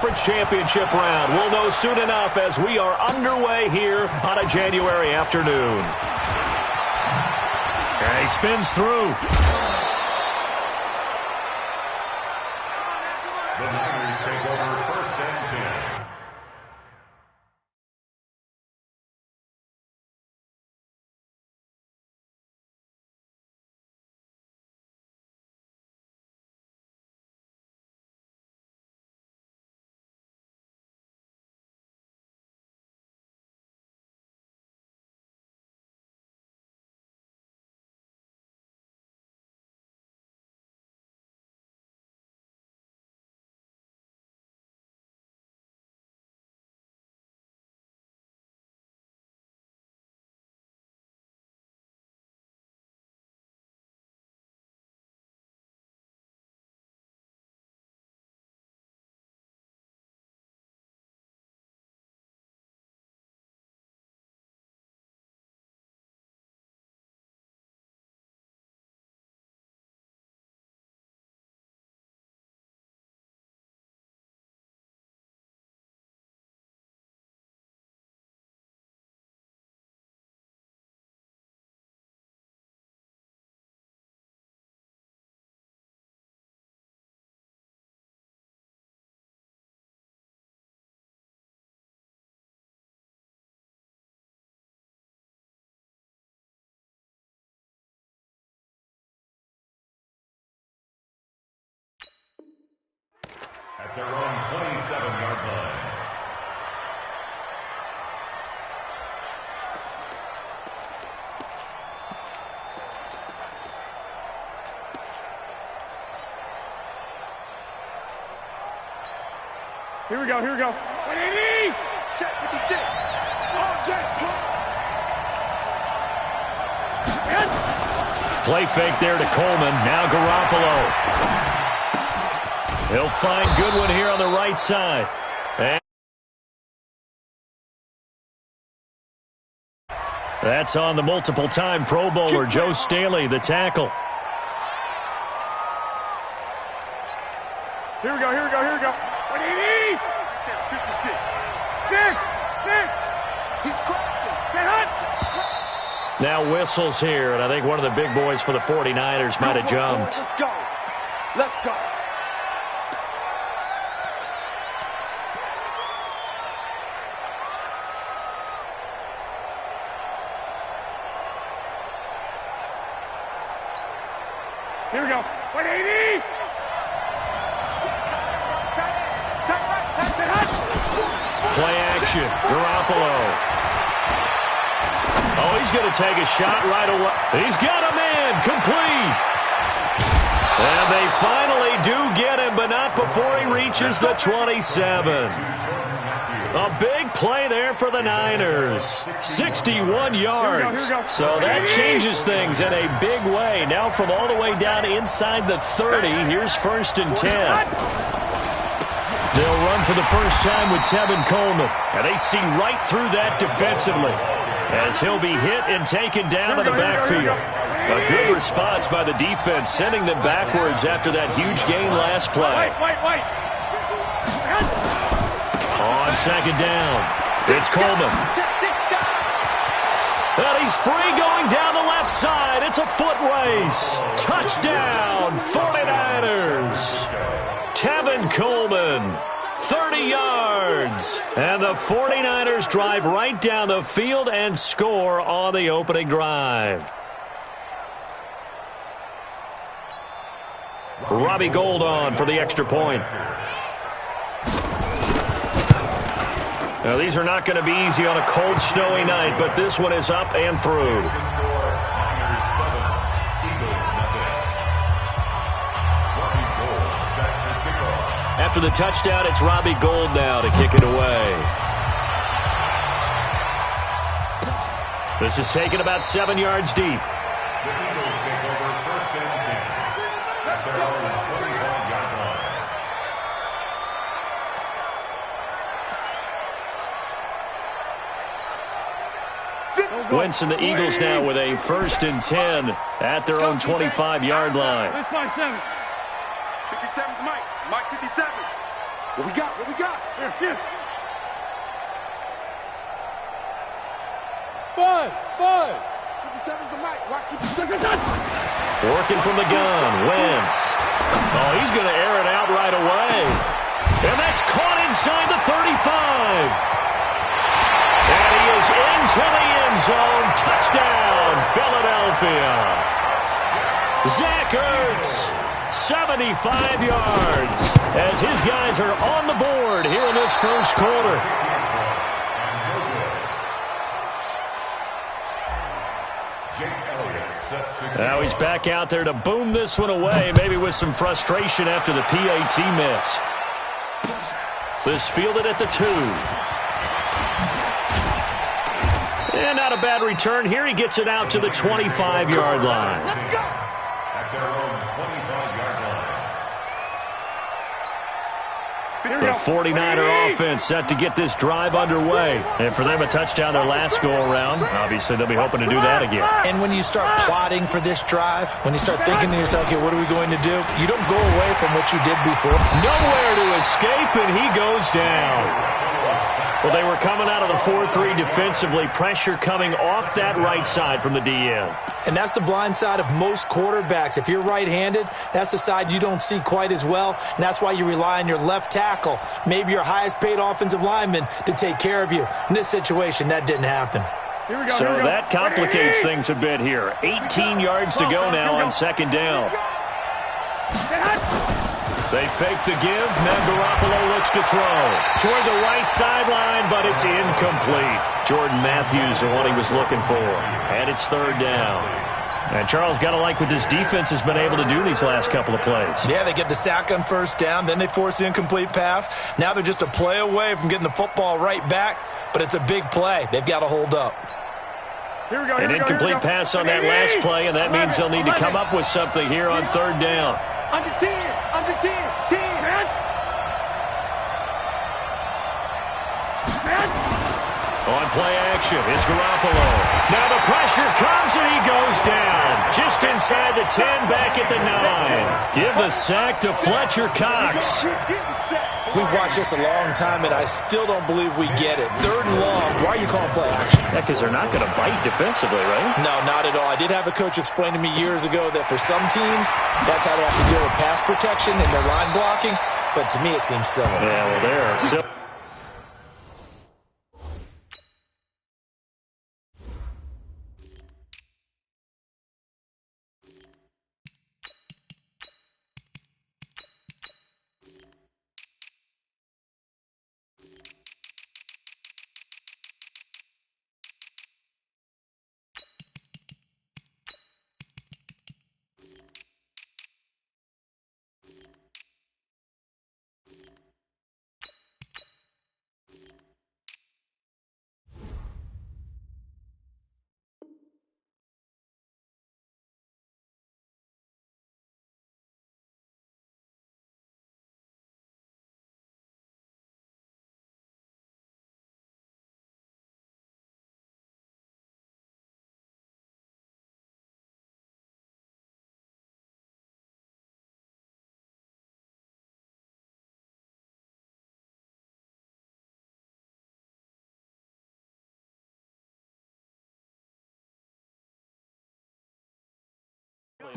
Conference Championship round. We'll know soon enough as we are underway here on a January afternoon. And he spins through. The Niners take over first and 10. At their own 27-yard line. Here we go, here we go. 180! Check 56. Play fake there to Coleman. Now Garoppolo. He'll find Goodwin here on the right side. And that's on the multiple-time Pro Bowler, Joe Staley, the tackle. Here we go, here we go, here we go. 180! 56. Six. He's crossing. Get hot. Now whistles here, and I think one of the big boys for the 49ers might have jumped. Let's go. Let's go. Here we go. 180! Play action. Garoppolo. Oh, he's going to take a shot right away. He's got a man. Complete. And they finally do get him, but not before he reaches the 27. A big play there for the Niners. 61 yards. So that changes things in a big way. Now from all the way down inside the 30, here's 1st and 10. They'll run for the first time with Tevin Coleman. And they see right through that defensively as he'll be hit and taken down in the backfield. A good response by the defense, sending them backwards after that huge gain last play. On 2nd down, it's Coleman. And he's free going down the left side. It's a foot race. Touchdown, 49ers. Tevin Coleman, 30 yards. And the 49ers drive right down the field and score on the opening drive. Robbie Gould on for the extra point. Now, these are not going to be easy on a cold, snowy night, but this one is up and through. After the touchdown, it's Robbie Gould now to kick it away. This is taken about 7 yards deep. Wentz and the Eagles now with a 1st and 10 at their own 25-yard line. 57, Mike 57. What we got? What we got? Here, shift. Buzz! 57's the mic. Watch it. Working from the gun. Wentz. Oh, he's going to air it out right away. And that's caught inside the 35. And he is into the end zone. Touchdown, Philadelphia. Zach Ertz, 75 yards, as his guys are on the board here in this first quarter. Now he's back out there to boom this one away, maybe with some frustration after the PAT miss. This fielded at the 2. And not a bad return here. He gets it out to the 25-yard line. Let's go! At their own 25-yard line. The 49er offense set to get this drive underway. And for them, a touchdown their last go-around. Obviously, they'll be hoping to do that again. And when you start plotting for this drive, when you start thinking to yourself, okay, what are we going to do? You don't go away from what you did before. Nowhere to escape, and he goes down. Well, they were coming out of the 4-3 defensively. Pressure coming off that right side from the DN. And that's the blind side of most quarterbacks. If you're right-handed, that's the side you don't see quite as well, and that's why you rely on your left tackle, maybe your highest-paid offensive lineman, to take care of you. In this situation, that didn't happen. Here we go, So that complicates things a bit here. 18 yards to go now on second down. They fake the give. Now Garoppolo looks to throw toward the right sideline, but it's incomplete. Jordan Matthews, the one he was looking for. And it's third down. And Charles, got to like what this defense has been able to do these last couple of plays. Yeah, they get the sack on first down, then they force the incomplete pass. Now they're just a play away from getting the football right back, but it's a big play. They've got to hold up. Here we go, An incomplete pass on that last play, and that means they'll need to come up with something here on third down. Under 10, 10. On play action, it's Garoppolo. Now the pressure comes and he goes down. Just inside the 10, back at the 9. Give the sack to Fletcher Cox. We've watched this a long time, and I still don't believe we get it. Third and long, why are you calling play action? Yeah, because they're not going to bite defensively, right? No, not at all. I did have a coach explain to me years ago that for some teams, that's how they have to deal with pass protection and their line blocking, but to me it seems silly. Yeah, well, there.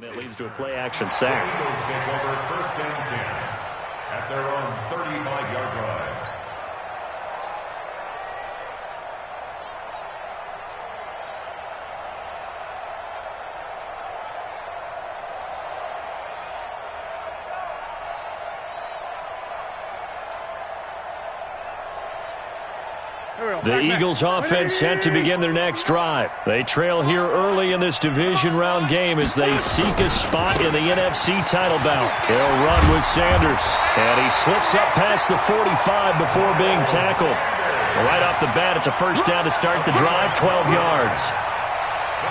That leads to a play-action sack. Eagles take over first and 10 at their own 35-yard line. The Eagles offense set to begin their next drive. They trail here early in this division round game as they seek a spot in the NFC title bout. He'll run with Sanders, and he slips up past the 45 before being tackled. Right off the bat, it's a first down to start the drive, 12 yards.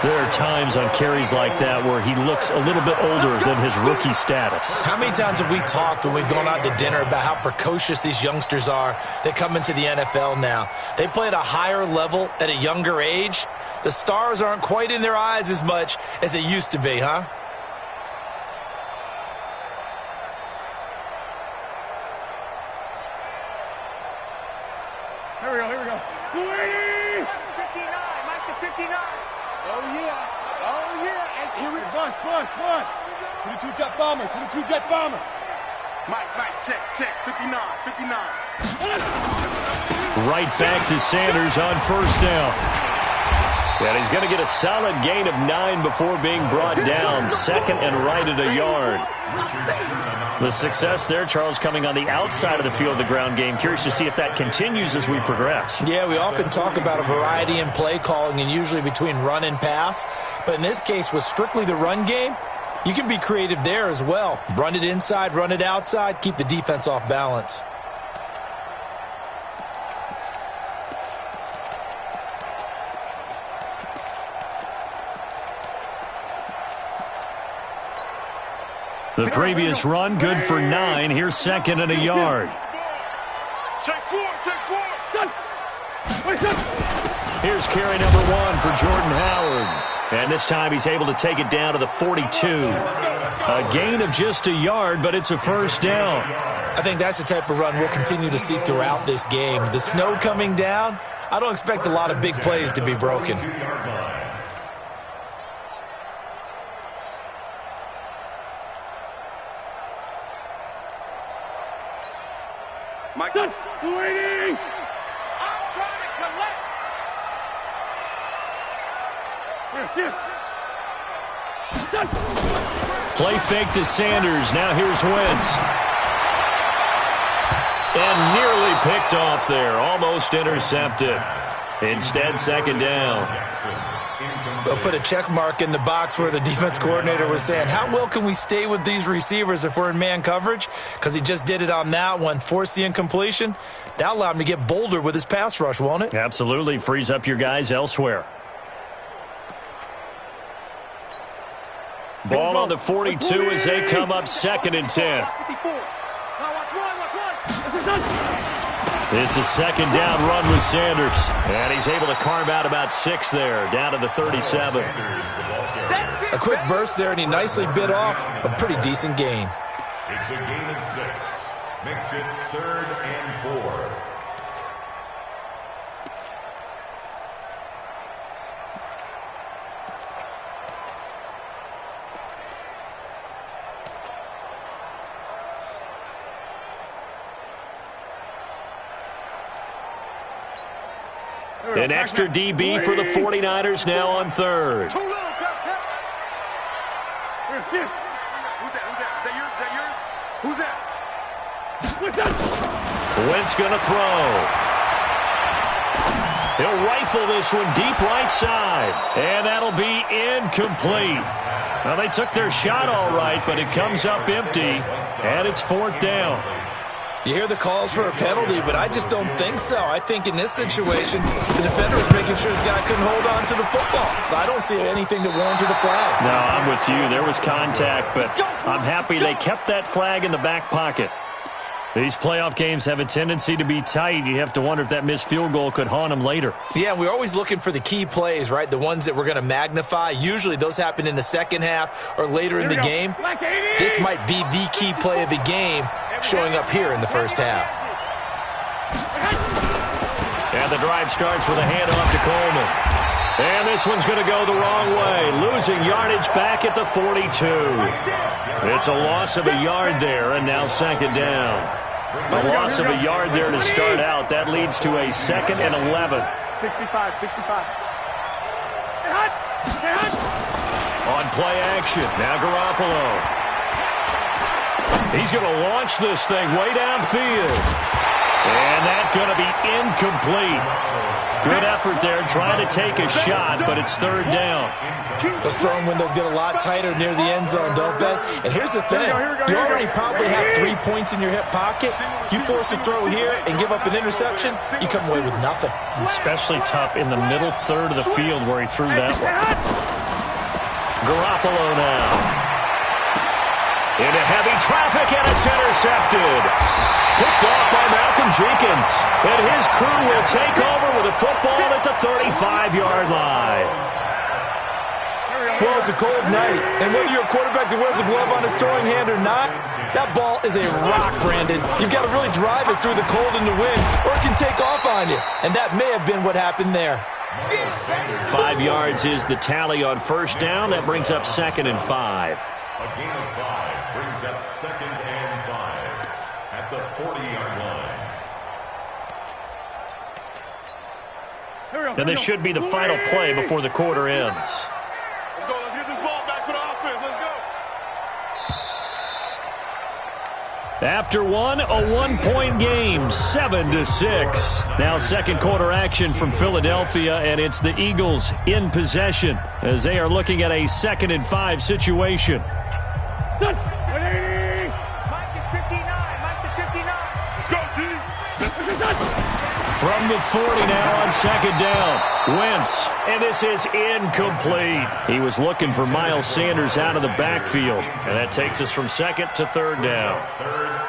There are times on carries like that where he looks a little bit older than his rookie status. How many times have we talked when we've gone out to dinner about how precocious these youngsters are that come into the NFL now? They play at a higher level at a younger age. The stars aren't quite in their eyes as much as they used to be, huh? Here we go. 280! 59, Mike to 59. Oh, yeah. And here we go. Push. 22 jet bomber. Mike, check. 59. Right back to Sanders on first down. And he's going to get a solid gain of 9 before being brought down. Second and right at a yard. The success there, Charles, coming on the outside of the field of the ground game. Curious to see if that continues as we progress. Yeah, we often talk about a variety in play calling and usually between run and pass. But in this case, with strictly the run game, you can be creative there as well. Run it inside, run it outside, keep the defense off balance. The previous run, good for 9. Here's second and a yard. Take four. Here's carry number 1 for Jordan Howard. And this time he's able to take it down to the 42. A gain of just a yard, but it's a first down. I think that's the type of run we'll continue to see throughout this game. The snow coming down, I don't expect a lot of big plays to be broken. Mike. 280! I'm trying to collect. Play fake to Sanders. Now here's Wentz. And nearly picked off there. Almost intercepted. Instead, second down. They'll put a check mark in the box where the defense coordinator was saying, how well can we stay with these receivers if we're in man coverage? Because he just did it on that one, forced the incompletion. That'll allow him to get bolder with his pass rush, won't it? Absolutely. Frees up your guys elsewhere. Ball on the 42 as they come up second and 10. It's a second down run with Sanders. And he's able to carve out about 6 there, down to the 37. A quick burst there, and he nicely bit off a pretty decent gain. It's a gain of 6. Makes it 3rd and 4. An extra DB for the 49ers now on third. Too little, Who's that? Wentz going to throw. He'll rifle this one deep right side. And that'll be incomplete. Well, they took their shot all right, but it comes up empty. And it's 4th down. You hear the calls for a penalty, but I just don't think so. I think in this situation, the defender was making sure his guy couldn't hold on to the football. So I don't see anything to warrant the flag. No, I'm with you. There was contact, but I'm happy they kept that flag in the back pocket. These playoff games have a tendency to be tight. You have to wonder if that missed field goal could haunt them later. Yeah, we're always looking for the key plays, right? The ones that we're going to magnify. Usually those happen in the second half or later in the game. This might be the key play of the game showing up here in the first half. And the drive starts with a handoff to Coleman. And this one's going to go the wrong way. Losing yardage back at the 42. It's a loss of a yard there, and now second down. A loss of a yard there to start out. That leads to a 2nd and 11. 65. On play action, now Garoppolo. He's going to launch this thing way downfield. And that's going to be incomplete. Good effort there, trying to take a shot, but it's 3rd down. Those throwing windows get a lot tighter near the end zone, don't they? And here's the thing. You already probably have 3 points in your hip pocket. You force a throw here and give up an interception, you come away with nothing. Especially tough in the middle third of the field where he threw that one. Garoppolo now. Into heavy traffic, and it's intercepted. Picked off by Malcolm Jenkins. And his crew will take over with a football at the 35-yard line. Well, it's a cold night, and whether you're a quarterback that wears a glove on his throwing hand or not, That ball is a rock, Brandon. You've got to really drive it through the cold and the wind, or it can take off on you. And that may have been what happened there. 5 yards is the tally on first down. That brings up 2nd and 5. A gain of 5 brings up 2nd and 5 at the 40-yard line. And this should be the final play before the quarter ends. Let's go. Let's get this ball back for the offense. Let's go. After one, a 1-point game, 7-6. Now second quarter action from Philadelphia, and it's the Eagles in possession as they are looking at a 2nd and 5 situation. Mike is 59. Mike is 59. Let's go, D. From the 40 now on 2nd down. Wentz, and this is incomplete. He was looking for Miles Sanders out of the backfield, and that takes us from 2nd to 3rd down.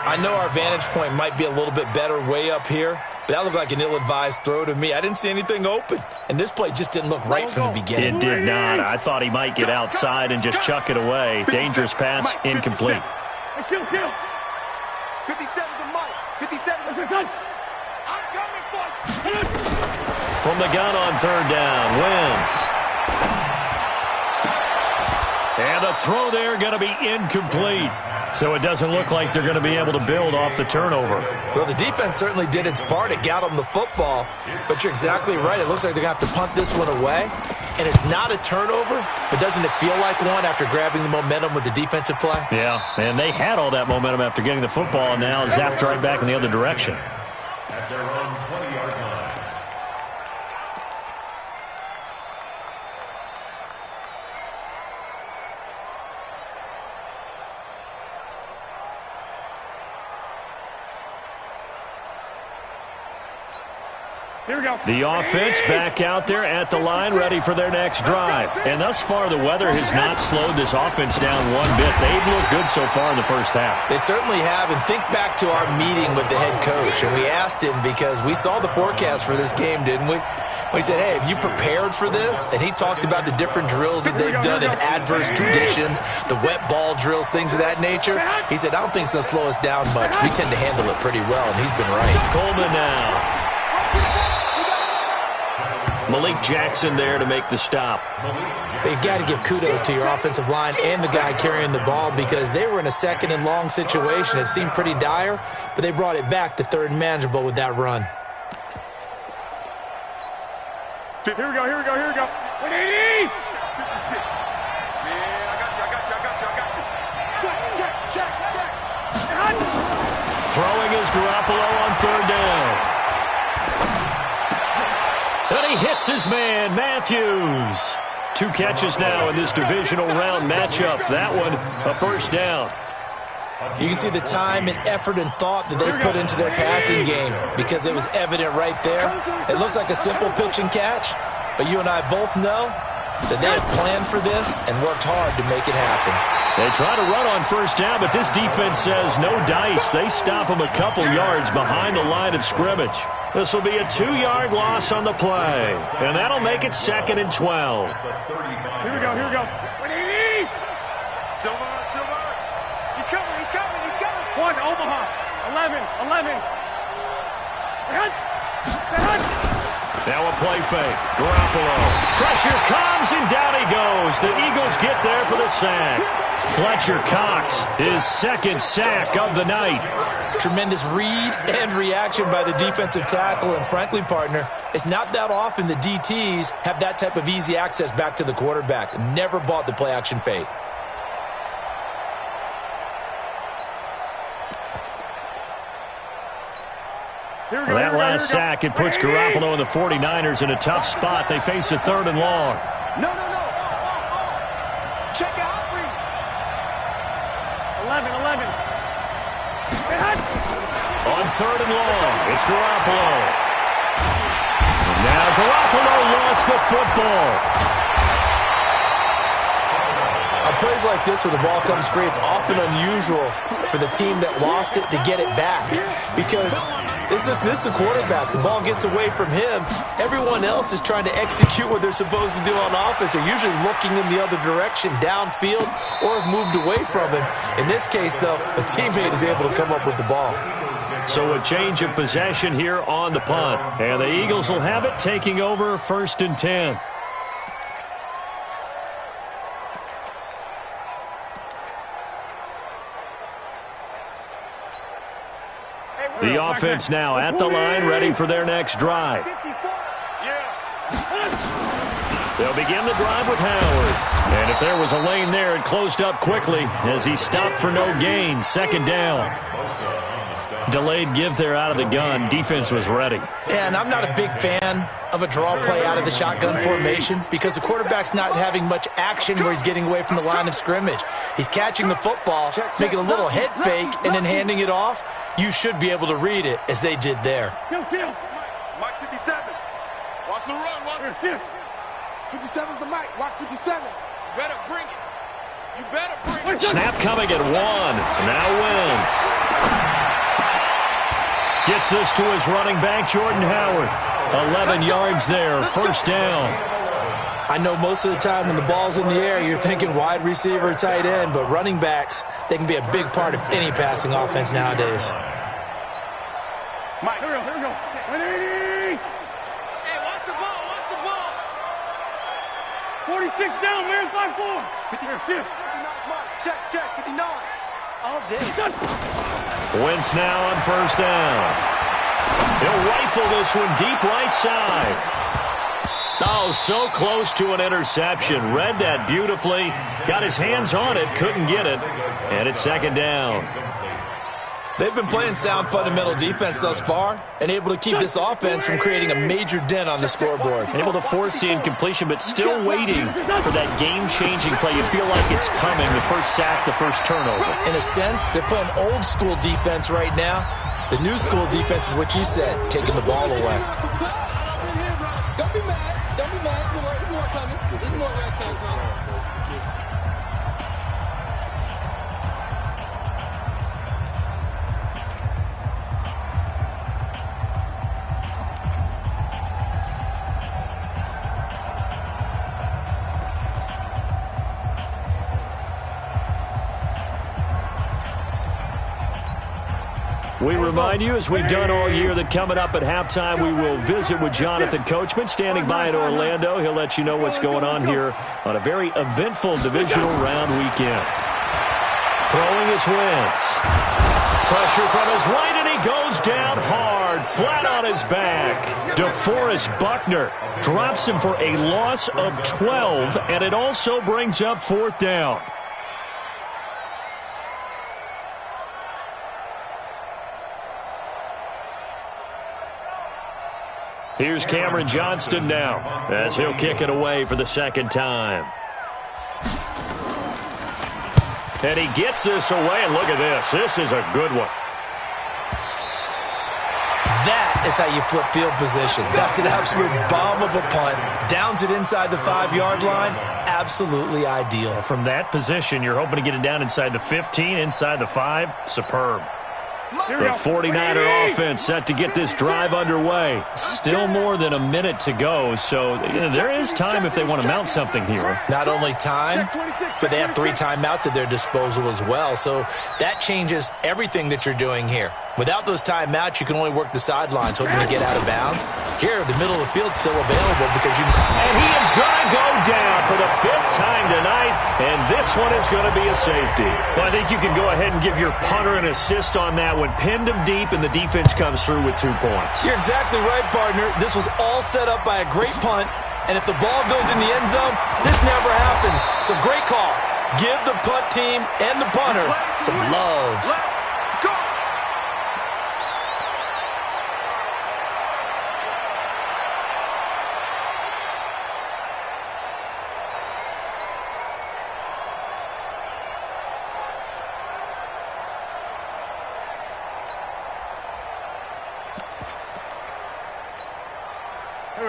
I know our vantage point might be a little bit better way up here, but that looked like an ill-advised throw to me. I didn't see anything open, and this play just didn't look right from the beginning. It did not. I thought he might get outside and just chuck it away. Dangerous pass, incomplete. Kill. 57 to Mike. 57. I'm coming for you. From the gun on 3rd down, Wentz. And the throw there going to be incomplete. So it doesn't look like they're going to be able to build off the turnover. Well, the defense certainly did its part. It got them the football. But you're exactly right. It looks like they're going to have to punt this one away. And it's not a turnover, but doesn't it feel like one after grabbing the momentum with the defensive play? Yeah, and they had all that momentum after getting the football, and now zapped right back in the other direction. At their own 20-yard line. Here we go. The offense back out there at the line, ready for their next drive. And thus far, the weather has not slowed this offense down one bit. They've looked good so far in the first half. They certainly have. And think back to our meeting with the head coach. And we asked him because we saw the forecast for this game, didn't we? We said, hey, have you prepared for this? And he talked about the different drills that they've done in adverse conditions, the wet ball drills, things of that nature. He said, I don't think it's going to slow us down much. We tend to handle it pretty well, and he's been right. Coleman now. Malik Jackson there to make the stop. You've got to give kudos to your offensive line and the guy carrying the ball because they were in a 2nd and long situation. It seemed pretty dire, but they brought it back to 3rd and manageable with that run. Here we go. 180. 56. Man, I got you. Check. Throwing is Garoppolo on 3rd down. And he hits his man, Matthews. 2 catches now in this divisional round matchup. That one, a 1st down. You can see the time and effort and thought that they put into their passing game because it was evident right there. It looks like a simple pitch and catch, but you and I both know that they had planned for this and worked hard to make it happen. They try to run on 1st down, but this defense says no dice. They stop them a couple yards behind the line of scrimmage. This will be a 2-yard loss on the play, and that'll make it 2nd and 12. Here we go. 180. Silver. He's coming. 1, Omaha. 11. Now a play fake. Garoppolo. Pressure comes, and down he goes. The Eagles get there for the sack. Fletcher Cox, his 2nd sack of the night. Tremendous read and reaction by the defensive tackle. And frankly, partner, it's not that often the DTs have that type of easy access back to the quarterback. Never bought the play-action fake. Well, that last sack, it puts Garoppolo and the 49ers in a tough spot. They face a 3rd and long. No. Check out. 11. On 3rd and long, it's Garoppolo. And now Garoppolo lost the football. On plays like this where the ball comes free, it's often unusual for the team that lost it to get it back because This is the quarterback. The ball gets away from him. Everyone else is trying to execute what they're supposed to do on offense. They're usually looking in the other direction, downfield, or have moved away from him. In this case, though, a teammate is able to come up with the ball. So a change of possession here on the punt. And the Eagles will have it, taking over 1st and 10. The offense now at the line, ready for their next drive. They'll begin the drive with Howard. And if there was a lane there, it closed up quickly as he stopped for no gain. 2nd down. Delayed give there out of the gun. Defense was ready. And I'm not a big fan of a draw play out of the shotgun formation because the quarterback's not having much action where he's getting away from the line of scrimmage. He's catching the football, making a little head fake, and then handing it off. You should be able to read it as they did there. Mike 57. Watch the run. Watch 57's the Mike. Watch 57. You better bring it. You better bring it. Snap coming at 1. Now wins. Gets this to his running back, Jordan Howard. 11 yards there, 1st down. I know most of the time when the ball's in the air, you're thinking wide receiver, tight end, but running backs, they can be a big part of any passing offense nowadays. Mike, here we go. 180. Hey, watch the ball. 46 down, man. 5-4. Check. 59. All day. Wentz now on 1st down. He'll rifle this one deep right side. Oh, so close to an interception. Read that beautifully. Got his hands on it. Couldn't get it. And it's 2nd down. They've been playing sound fundamental defense thus far and able to keep this offense from creating a major dent on the scoreboard. Able to force the incompletion, but still waiting for that game-changing play. You feel like it's coming. The first sack, the first turnover. In a sense, they're playing old school defense right now. The new school defense is what you said, taking the ball away. Don't be mad. There's more coming. There's more where it came from. We remind you, as we've done all year, that coming up at halftime, we will visit with Jonathan Coachman, standing by in Orlando. He'll let you know what's going on here on a very eventful divisional round weekend. Throwing his Wentz. Pressure from his right, and he goes down hard, flat on his back. DeForest Buckner drops him for a loss of 12, and it also brings up 4th down. Here's Cameron Johnston now as he'll kick it away for the 2nd time. And he gets this away, and look at this. This is a good one. That is how you flip field position. That's an absolute bomb of a punt. Downs it inside the 5-yard line. Absolutely ideal. From that position, you're hoping to get it down inside the 15, inside the 5. Superb. The 49er offense set to get this drive underway. Still more than a minute to go, so there is time if they want to mount something here. Not only time, but they have 3 timeouts at their disposal as well, so that changes everything that you're doing here. Without those timeouts, you can only work the sidelines, hoping to get out of bounds. Here, the middle of the field's still available because you can... And he is going to go down for the 5th time tonight, and this one is going to be a safety. Well, I think you can go ahead and give your punter an assist on that one. Pinned him deep, and the defense comes through with 2 points. You're exactly right, partner. This was all set up by a great punt, and if the ball goes in the end zone, this never happens. So great call. Give the punt team and the punter some love.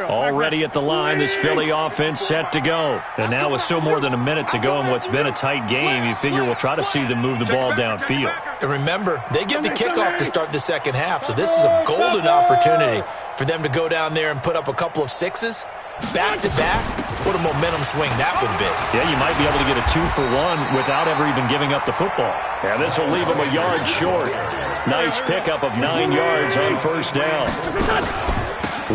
Already at the line, this Philly offense set to go. And now with still more than a minute to go in what's been a tight game, you figure we'll try to see them move the ball downfield. And remember, they get the kickoff to start the second half, so this is a golden opportunity for them to go down there and put up a couple of sixes back-to-back. What a momentum swing that would be. Yeah, you might be able to get a 2-for-1 without ever even giving up the football. And this will leave them a yard short. Nice pickup of 9 yards on first down.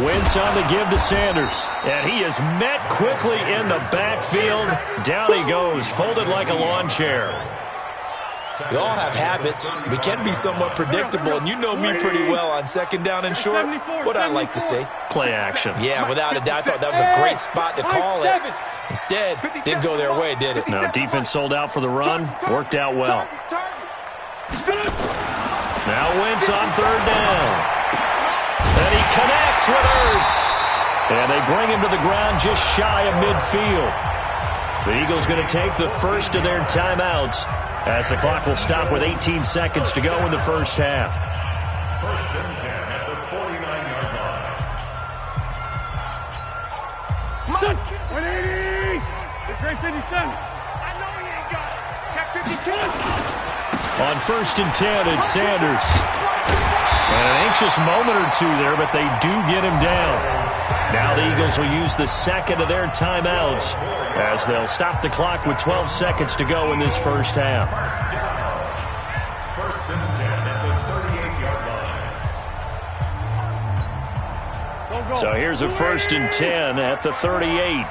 Wentz on the give to Sanders. And he is met quickly in the backfield. Down he goes, folded like a lawn chair. We all have habits. We can be somewhat predictable, and you know me pretty well on second down and short. What I like to see. Play action. Yeah, without a doubt. I thought that was a great spot to call it. Instead, didn't go their way, did it? No, defense sold out for the run. Worked out well. Now Wentz on third down. And he connects with Ertz. And they bring him to the ground just shy of midfield. The Eagles going to take the first of their timeouts as the clock will stop with 18 seconds to go in the first half. First and 10 at the 49-yard line. 180! It's right 57. I know he ain't got it. Check 52. On first and 10, it's Sanders. And an anxious moment or two there, but they do get him down. Now the Eagles will use the second of their timeouts as they'll stop the clock with 12 seconds to go in this first half. First and 10 at the 38-yard line. So here's a first and 10 at the 38. No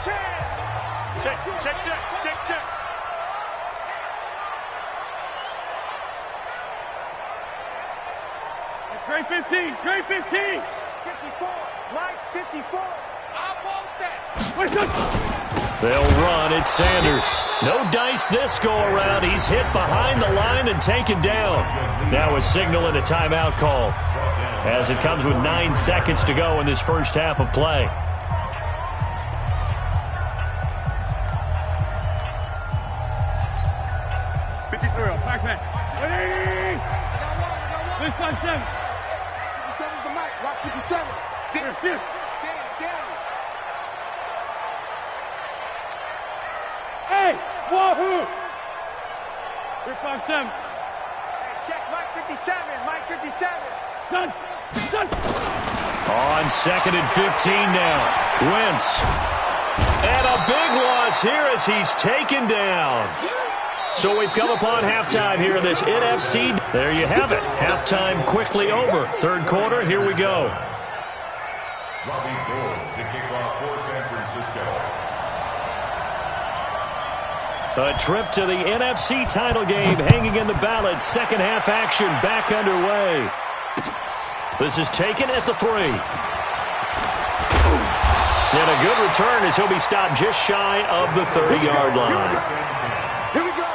chance. Check, check, check, check, check. Great 15! Great 15! 54. Mike, 54. I want that. They'll run. It's Sanders. No dice this go-around. He's hit behind the line and taken down. Now a signal and a timeout call as it comes with 9 seconds to go in this first half of play. Backman. 180! This time 7. 57's the mic. Rock 57. Here, shift. Hey! Wahoo! 357. Check Mike 57. Mike 57. Done! Done! On second and 15 now. Wentz. And a big loss here as he's taken down. So we've come upon halftime here in this NFC. There you have it. Halftime quickly over. Third quarter, here we go. Robbie Gould to kick off for San Francisco. A trip to the NFC title game hanging in the balance. Second half action back underway. This is taken at the 3. And a good return as he'll be stopped just shy of the 30-yard line. Here we go.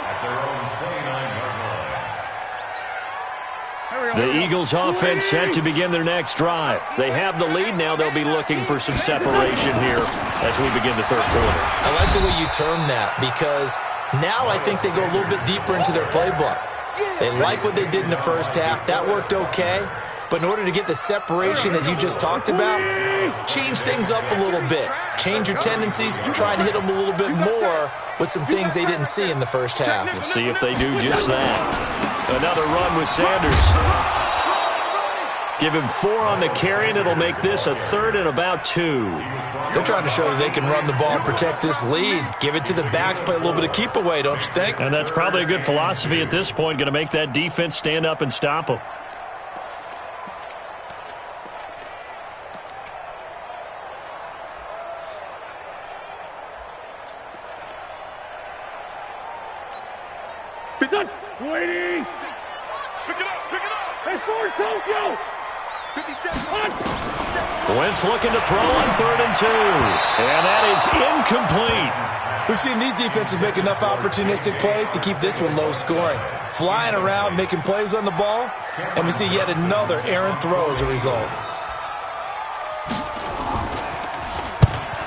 The Eagles offense set to begin their next drive. They have the lead. Now they'll be looking for some separation here as we begin the third quarter. I like the way you term that because now I think they go a little bit deeper into their playbook. They like what they did in the first half. That worked okay. But in order to get the separation that you just talked about, change things up a little bit. Change your tendencies. Try and hit them a little bit more with some things they didn't see in the first half. We'll see if they do just that. Another run with Sanders. Give him 4 on the carry, and it'll make this a third and about 2. They're trying to show that they can run the ball and protect this lead. Give it to the backs, play a little bit of keep away, don't you think? And that's probably a good philosophy at this point. Going to make that defense stand up and stop them. Done! 280! Pick it up. Pick it up. Hey, forward, Tokyo! 57. Wentz looking to throw on third and 2. And that is incomplete. We've seen these defenses make enough opportunistic plays to keep this one low scoring. Flying around, making plays on the ball, and we see yet another errant throw as a result.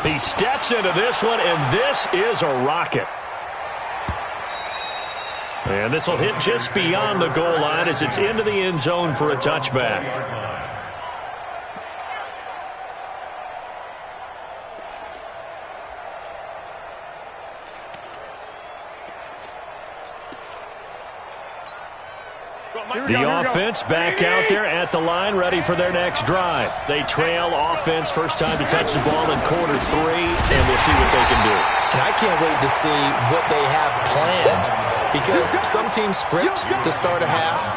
He steps into this one, and this is a rocket. And this will hit just beyond the goal line as it's into the end zone for a touchback. The offense back out there at the line, ready for their next drive. They trail offense, first time to touch the ball in quarter 3, and we'll see what they can do. And I can't wait to see what they have planned, because some teams script to start a half.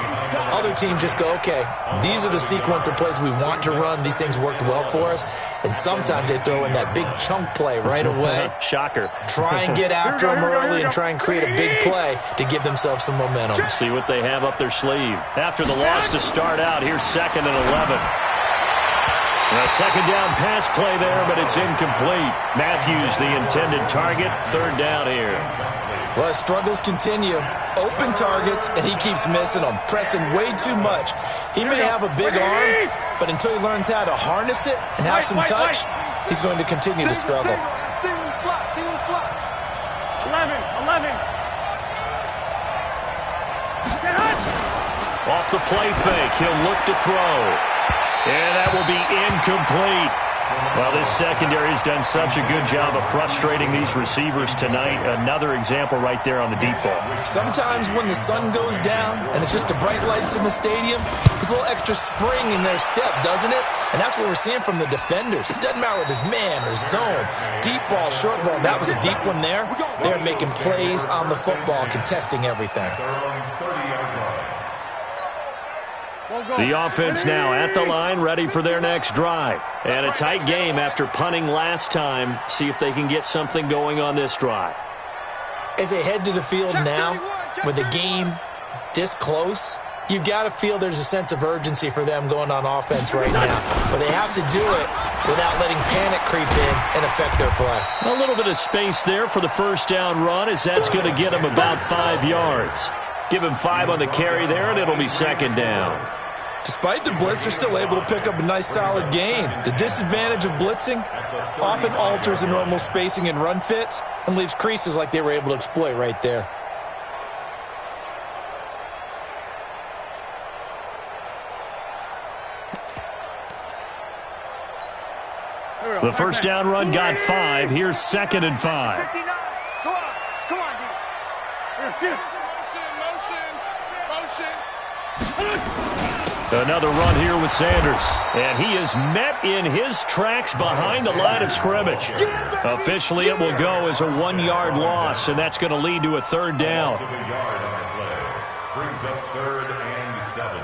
Other teams just go, okay, these are the sequence of plays we want to run. These things worked well for us. And sometimes they throw in that big chunk play right away. Shocker. Try and get after them early and try and create a big play to give themselves some momentum. See what they have up their sleeve. After the loss to start out, here's 2nd and 11. A second down pass play there, but it's incomplete. Matthews, the intended target, 3rd down here. Well, his struggles continue. Open targets, and he keeps missing them, pressing way too much. He may have a big arm, but until he learns how to harness it and have some touch, he's going to continue to struggle. 11. Off the play fake, he'll look to throw. And that will be incomplete. Well, this secondary has done such a good job of frustrating these receivers tonight. Another example right there on the deep ball. Sometimes when the sun goes down and it's just the bright lights in the stadium, there's a little extra spring in their step, doesn't it? And that's what we're seeing from the defenders. It doesn't matter whether it's man or zone, deep ball, short ball. That was a deep one there. They're making plays on the football, contesting everything. The offense now at the line, ready for their next drive. And a tight game after punting last time. See if they can get something going on this drive. As they head to the field now, with the game this close, you've got to feel there's a sense of urgency for them going on offense right now. But they have to do it without letting panic creep in and affect their play. A little bit of space there for the first down run, as that's going to get them about 5 yards. Give him 5 on the carry there, and it'll be 2nd down. Despite the blitz, they're still able to pick up a nice solid gain. The disadvantage of blitzing often alters the normal spacing and run fits and leaves creases like they were able to exploit right there. The first down run got 5. Here's 2nd and 5. 59. Come on, D. Motion. Another run here with Sanders. And he is met in his tracks behind the line of scrimmage. Officially, it will go as a 1-yard loss, and that's going to lead to a 3rd down. Brings up 3rd and 7.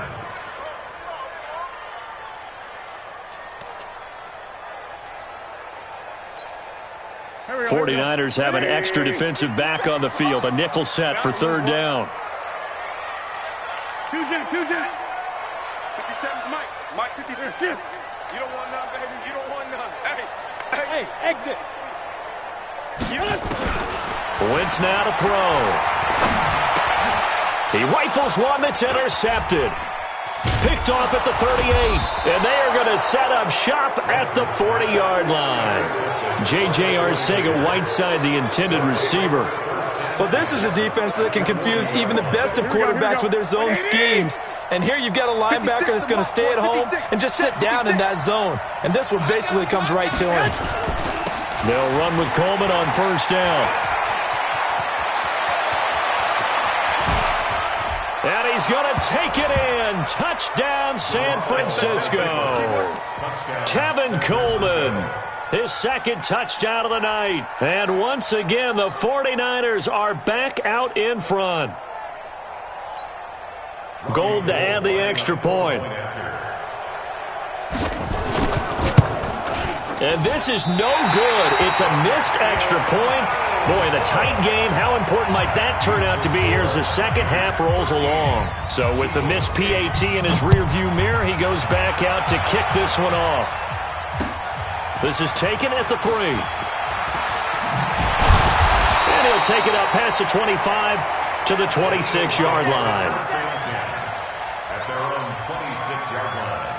The 49ers have an extra defensive back on the field. A nickel set for 3rd down. Two jet. 57's Mike 57. You don't want none, baby. You don't want none. Hey, Exit. Wentz now to throw. He rifles one that's intercepted. Picked off at the 38. And they are going to set up shop at the 40-yard line. J.J. Arcega-Whiteside, the intended receiver. Well, this is a defense that can confuse even the best of quarterbacks with their zone schemes. And here you've got a linebacker that's going to stay at home and just sit down in that zone. And this one basically comes right to him. They'll run with Coleman on first down. And he's going to take it in. Touchdown, San Francisco. Tevin Coleman. His 2nd touchdown of the night. And once again, the 49ers are back out in front. Gold to add the extra point. And this is no good. It's a missed extra point. Boy, the tight game, how important might that turn out to be here as the second half rolls along. So with the missed PAT in his rearview mirror, he goes back out to kick this one off. This is taken at the 3. And he'll take it up past the 25 to the 26-yard line. At their own 26-yard line.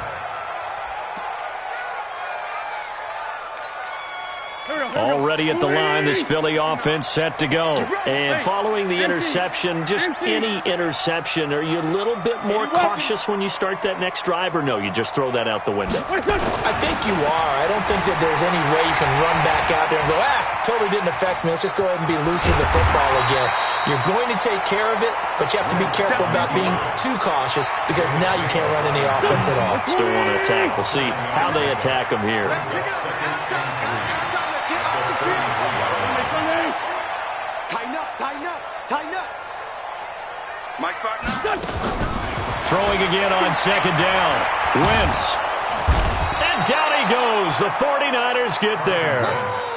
Already at the line, this Philly offense set to go. And following the interception, just any interception, are you a little bit more cautious when you start that next drive, or no, you just throw that out the window? I think you are. I don't think that there's any way you can run back out there and go, totally didn't affect me. Let's just go ahead and be loose with the football again. You're going to take care of it, but you have to be careful about being too cautious because now you can't run any offense at all. Still want to attack. We'll see how they attack him here. Tighten up. Mike's partner. Throwing again on second down. Wentz. And down he goes. The 49ers get there.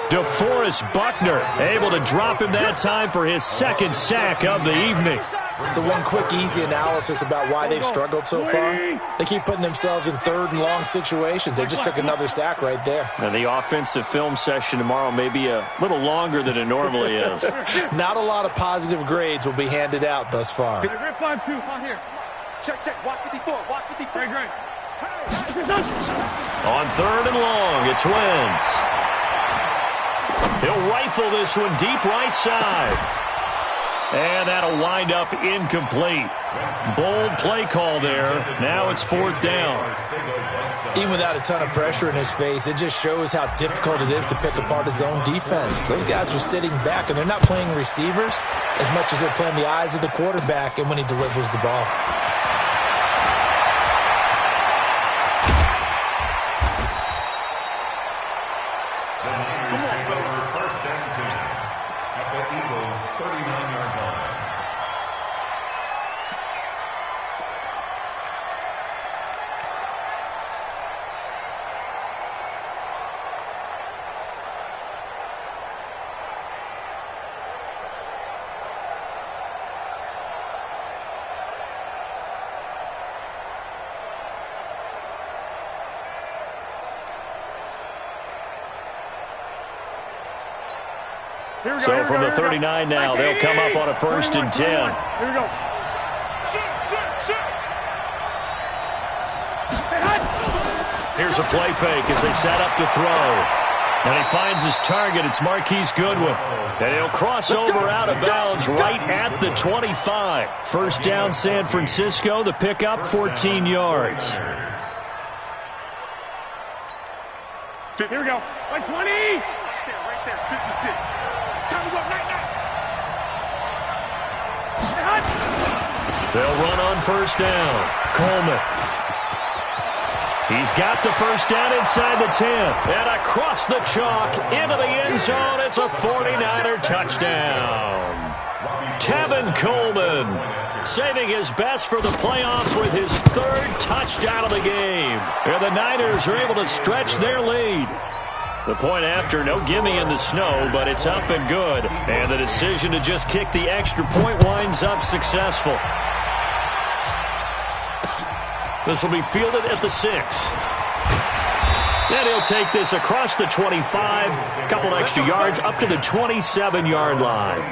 DeForest Buckner able to drop him that time for his second sack of the evening. So one quick, easy analysis about why they've struggled so far. They keep putting themselves in third and long situations. They just took another sack right there. And the offensive film session tomorrow may be a little longer than it normally is. Not a lot of positive grades will be handed out thus far. Rip 5-2, on here. Check. Watch 54. Great. On third and long, it's Wentz. He'll rifle this one deep right side. And that'll wind up incomplete. Bold play call there. Now it's fourth down. Even without a ton of pressure in his face, it just shows how difficult it is to pick apart his own defense. Those guys are sitting back, and they're not playing receivers as much as they're playing the eyes of the quarterback and when he delivers the ball. So from the 39 now, they'll come up on a 1st and 10. Here we go. Here's a play fake as they set up to throw. And he finds his target. It's Marquise Goodwin. And he'll cross over out of bounds right at the 25. First down, San Francisco. The pickup, 14 yards. Here we go. 20. Right there. 56. Time to go. Night. They'll run on first down. Coleman. He's got the first down inside the 10. And across the chalk into the end zone. It's a 49er touchdown. Tevin Coleman saving his best for the playoffs with his third touchdown of the game. And the Niners are able to stretch their lead. The point after, no gimme in the snow, but it's up and good. And the decision to just kick the extra point winds up successful. This will be fielded at the 6. And he'll take this across the 25. A couple extra yards up to the 27-yard line.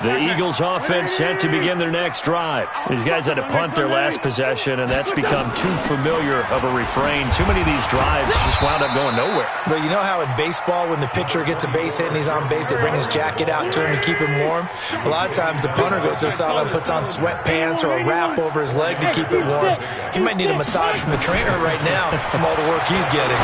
The Eagles offense set to begin their next drive. These guys had to punt their last possession, and that's become too familiar of a refrain. Too many of these drives just wound up going nowhere. But you know how in baseball, when the pitcher gets a base hit and he's on base, they bring his jacket out to him to keep him warm? A lot of times the punter goes to the sideline and puts on sweatpants or a wrap over his leg to keep it warm. He might need a massage from the trainer right now from all the work he's getting.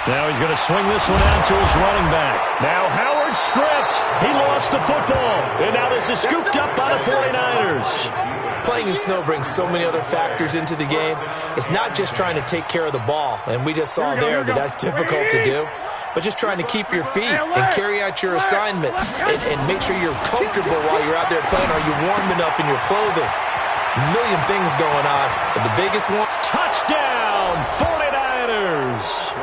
Now he's going to swing this one out to his running back. Now Howard stripped. He lost the football. And now this is scooped up by the 49ers. Playing in snow brings so many other factors into the game. It's not just trying to take care of the ball, and we just saw there that that's difficult to do, but just trying to keep your feet and carry out your assignments and make sure you're comfortable while you're out there playing. Are you warm enough in your clothing? A million things going on, but the biggest one. Touchdown, 49ers.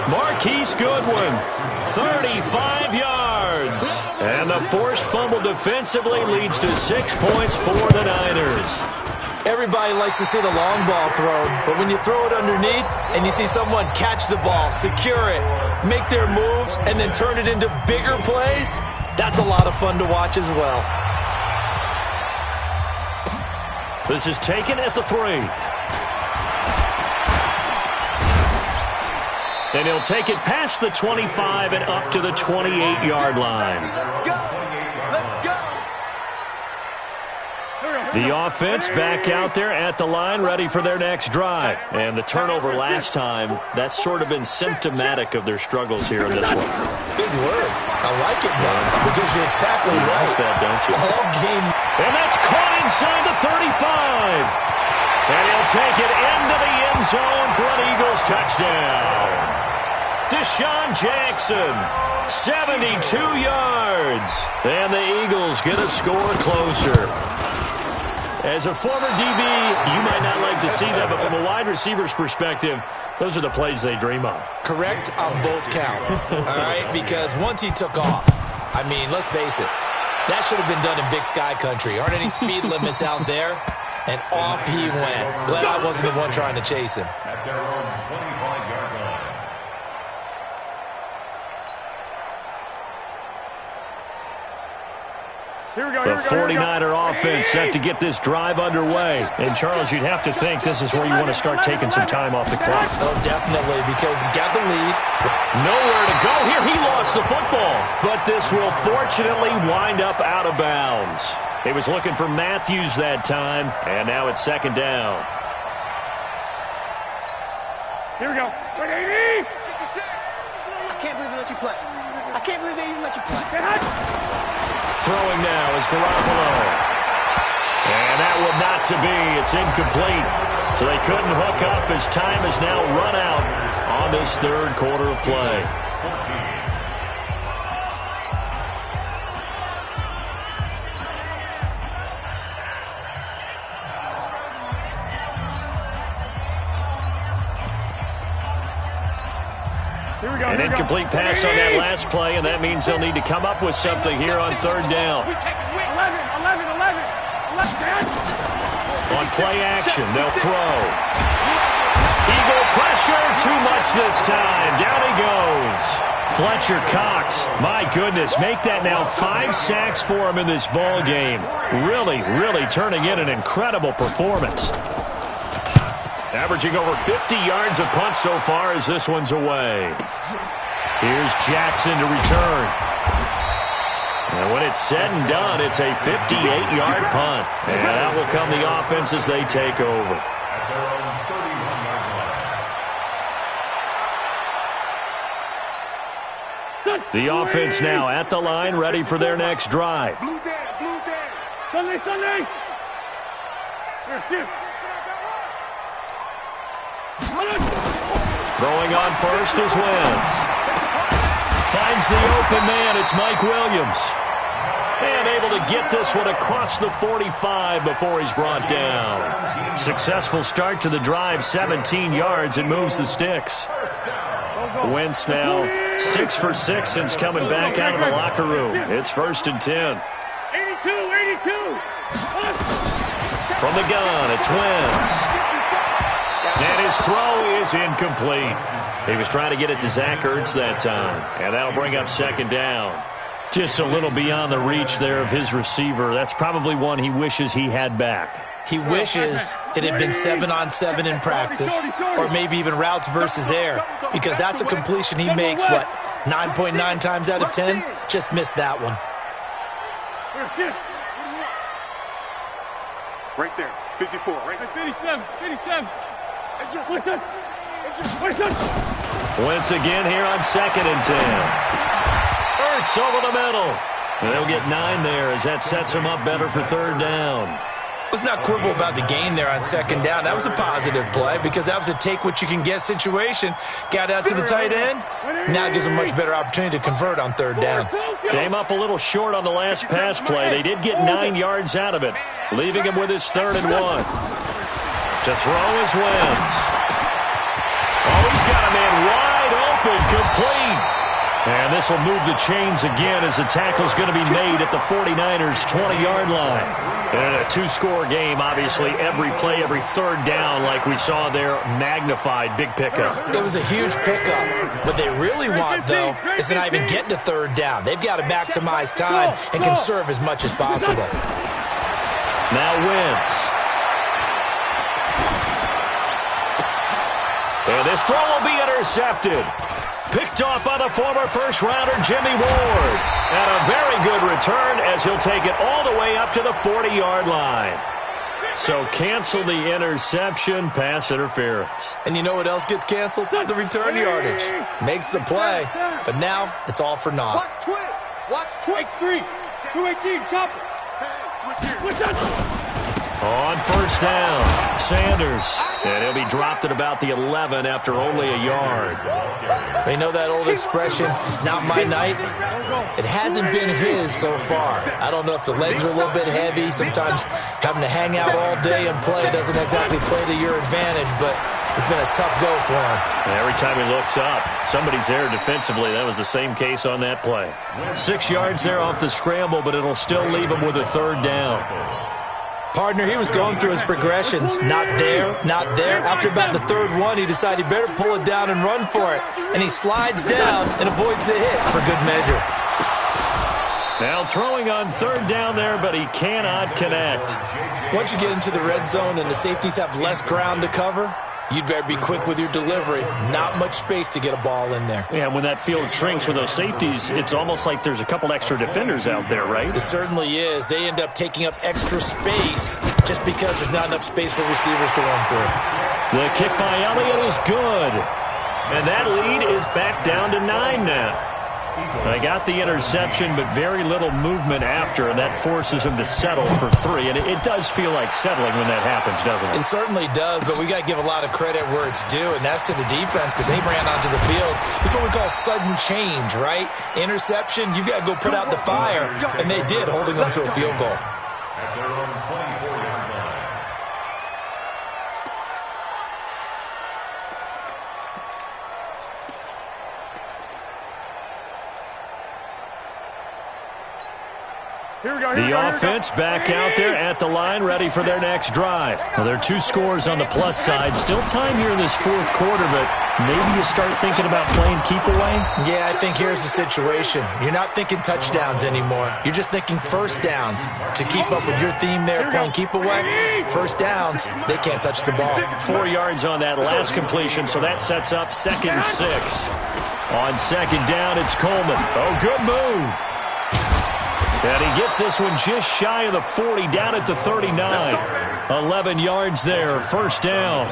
Marquise Goodwin, 35 yards. And the forced fumble defensively leads to 6 points for the Niners. Everybody likes to see the long ball thrown, but when you throw it underneath and you see someone catch the ball, secure it, make their moves, and then turn it into bigger plays, that's a lot of fun to watch as well. This is taken at the 3. And he'll take it past the 25 and up to the 28-yard line. Let's go. The offense back out there at the line, ready for their next drive. And the turnover last time, that's sort of been symptomatic of their struggles here in this one. Big word. I like it, though, because you're exactly right. Like that, don't you? All game. And that's caught inside the 35. And he'll take it into the end zone for an Eagles touchdown. Deshaun Jackson, 72 yards. And the Eagles get a score closer. As a former DB, you might not like to see that, but from a wide receiver's perspective, those are the plays they dream of. Correct on both counts, all right? Because once he took off, I mean, let's face it, that should have been done in Big Sky Country. Aren't any speed limits out there? And off he went. Glad I wasn't the one trying to chase him. At their own 25-yard line. The 49er offense set to get this drive underway. And, Charles, you'd have to think this is where you want to start taking some time off the clock. Oh, definitely, because you got the lead. Nowhere to go here. He lost the football. But this will fortunately wind up out of bounds. He was looking for Matthews that time, and now it's second down. Here we go. 180. I can't believe they let you play. I can't believe they even let you play. Get hot. Throwing now is Garoppolo. And that will not to be. It's incomplete. So they couldn't hook up as time is now run out on this third quarter of play. An incomplete pass on that last play, and that means they'll need to come up with something here on third down. 11. On play action, they'll throw. Eagle pressure, too much this time. Down he goes. Fletcher Cox, my goodness, make that now 5 sacks for him in this ball game. Really, really turning in an incredible performance. Averaging over 50 yards a punt so far as this one's away. Here's Jackson to return. And when it's said and done, it's a 58-yard punt. And that will come the offense as they take over. At their own 31-yard line. The offense now at the line, ready for their next drive. Blue Dan. Sunday. Here, shift. Throwing on first is Wentz. Finds the open man. It's Mike Williams. And able to get this one across the 45 before he's brought down. Successful start to the drive, 17 yards, and moves the sticks. Wentz now 6 for 6 since coming back out of the locker room. It's 1st and 10. 82. From the gun, it's Wentz. And his throw is incomplete. He was trying to get it to Zach Ertz that time. And that'll bring up second down. Just a little beyond the reach there of his receiver. That's probably one he wishes he had back. He wishes it had been 7-on-7 in practice, or maybe even routes versus air, because that's a completion he makes, 9.9 times out of 10? Just missed that one. Right there. 54, right? 57. Wentz again here on 2nd and 10. Ertz over the middle. And they'll get 9 there as that sets him up better for third down. Let's not quibble about the gain there on second down. That was a positive play because that was a take-what-you-can-get situation. Got out to the tight end. Now it gives them a much better opportunity to convert on third down. Came up a little short on the last pass play. They did get 9 yards out of it, leaving him with his 3rd and 1. To throw is Wentz. Oh, he's got a man wide open, complete. And this will move the chains again as the tackle's going to be made at the 49ers' 20-yard line. And a 2-score game, obviously, every play, every third down, like we saw there, magnified, big pickup. It was a huge pickup. What they really want, though, is to not even get to third down. They've got to maximize time and conserve as much as possible. Now Wentz. And this throw will be intercepted. Picked off by the former first-rounder Jimmy Ward. And a very good return as he'll take it all the way up to the 40-yard line. So cancel the interception, pass interference. And you know what else gets canceled? The return yardage. Makes the play, but now it's all for naught. Watch twist. Watch twist. X3. 218. Chop it. Hey, switch gears. On first down, Sanders. And he'll be dropped at about the 11 after only a yard. They know that old expression, it's not my night. It hasn't been his so far. I don't know if the legs are a little bit heavy. Sometimes having to hang out all day and play doesn't exactly play to your advantage, but it's been a tough go for him. Every time he looks up, somebody's there defensively. That was the same case on that play. 6 yards there off the scramble, but it'll still leave him with a third down. Partner, he was going through his progressions. Not there, not there. After about the third one, he decided he better pull it down and run for it. And he slides down and avoids the hit for good measure. Now throwing on third down there, but he cannot connect. Once you get into the red zone and the safeties have less ground to cover, you'd better be quick with your delivery. Not much space to get a ball in there. Yeah, when that field shrinks with those safeties, it's almost like there's a couple extra defenders out there, right? It certainly is. They end up taking up extra space just because there's not enough space for receivers to run through. The kick by Elliott is good. And that lead is back down to 9 now. They got the interception, but very little movement after, and that forces him to settle for 3. And it does feel like settling when that happens, doesn't it? It certainly does, but we got to give a lot of credit where it's due, and that's to the defense because they ran onto the field. It's what we call sudden change, right? Interception, you got to go put out the fire, and they did, holding them to a field goal. At their own 24-yard line. The offense back out there at the line, ready for their next drive. Well, there are 2 scores on the plus side. Still time here in this fourth quarter, but maybe you start thinking about playing keep away? Yeah, I think here's the situation. You're not thinking touchdowns anymore. You're just thinking first downs. To keep up with your theme there, playing keep away, first downs, they can't touch the ball. 4 yards on that last completion, so that sets up 2nd and 6. On second down, it's Coleman. Oh, good move. And he gets this one just shy of the 40, down at the 39. 11 yards there, first down.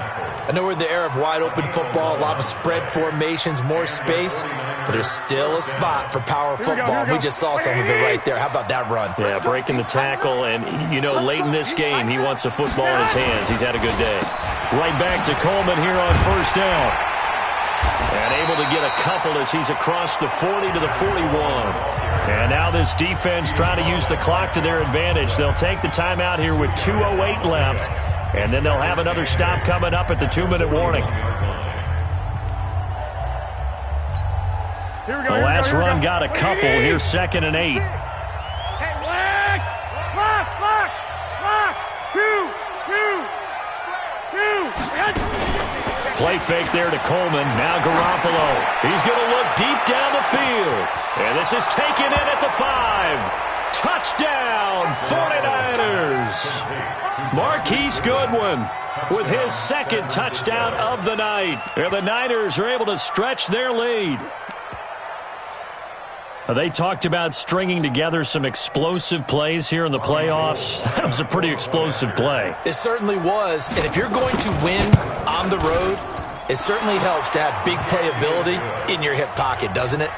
I know we're in the era of wide-open football, a lot of spread formations, more space, but there's still a spot for power football. We just saw some of it right there. How about that run? Yeah, breaking the tackle, and, you know, late in this game, he wants the football in his hands. He's had a good day. Right back to Coleman here on first down. And able to get a couple as he's across the 40 to the 41. And now this defense trying to use the clock to their advantage. They'll take the timeout here with 2:08 left. And then they'll have another stop coming up at the 2-minute warning. The last run got a couple. Here's 2nd and 8. Hey, leg! Lock! 2! Play fake there to Coleman. Now Garoppolo. He's going to look deep down the field. And this is taken in at the 5. Touchdown, 49ers. Marquise Goodwin with his 2nd touchdown of the night. And the Niners are able to stretch their lead. They talked about stringing together some explosive plays here in the playoffs. That was a pretty explosive play. It certainly was. And if you're going to win on the road, it certainly helps to have big playability in your hip pocket, doesn't it?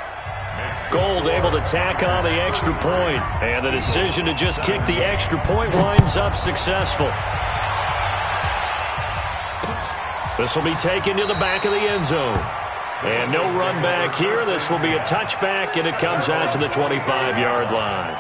Gold able to tack on the extra point. And the decision to just kick the extra point winds up successful. This will be taken to the back of the end zone. And no run back here. This will be a touchback, and it comes out to the 25-yard line.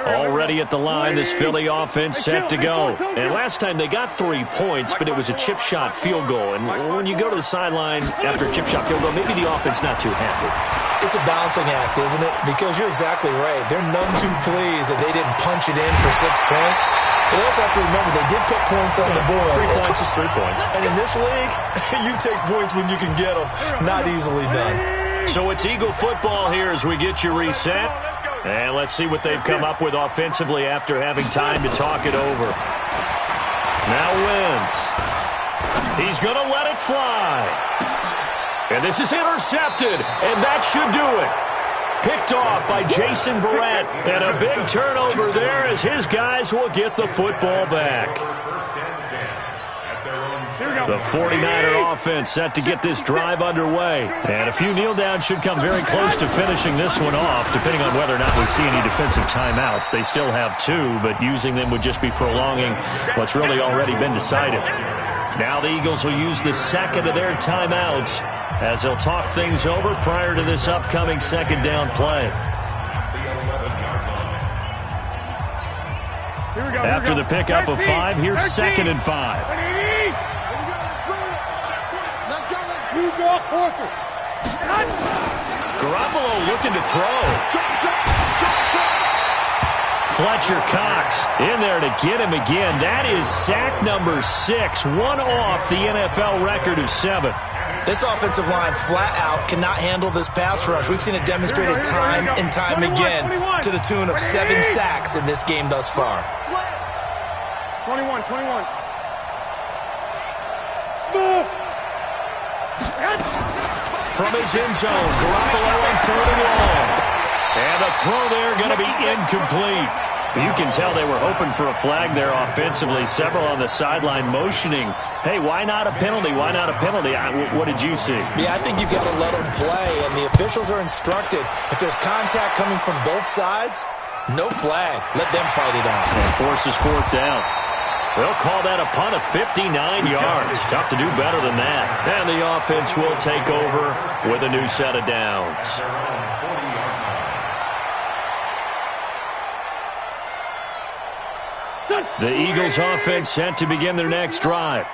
Already at the line, this Philly offense set to go. And last time they got 3 points, but it was a chip shot field goal. And when you go to the sideline after a chip shot field goal, maybe the offense not too happy. It's a balancing act, isn't it? Because you're exactly right. They're none too pleased that they didn't punch it in for 6 points. But also have to remember, they did put points on the board. 3 points is 3 points. And in this league, you take points when you can get them. Not easily done. So it's Eagle football here as we get you reset. And let's see what they've come up with offensively after having time to talk it over. Now Wentz. He's going to let it fly. And this is intercepted, and that should do it. Picked off by Jason Verrett, and a big turnover there as his guys will get the football back. The 49er offense set to get this drive underway. And a few kneel downs should come very close to finishing this one off, depending on whether or not we see any defensive timeouts. They still have 2, but using them would just be prolonging what's really already been decided. Now the Eagles will use the second of their timeouts as they'll talk things over prior to this upcoming second down play. After the pickup of 5, here's 2nd and 5. Garoppolo looking to throw. Fletcher Cox in there to get him again. That is sack number 6, one off the NFL record of 7. This offensive line flat out cannot handle this pass rush. We've seen it demonstrated time and time again to the tune of 7 sacks in this game thus far. 21. Smooth. From his end zone, Garoppolo on 3rd and long. And the throw there going to be incomplete. You can tell they were hoping for a flag there offensively. Several on the sideline motioning, hey, why not a penalty? Why not a penalty? What did you see? Yeah, I think you've got to let them play, and the officials are instructed. If there's contact coming from both sides, no flag. Let them fight it out. And forces 4th down. They'll call that a punt of 59 yards. Tough to do better than that. And the offense will take over with a new set of downs. The Eagles offense set to begin their next drive.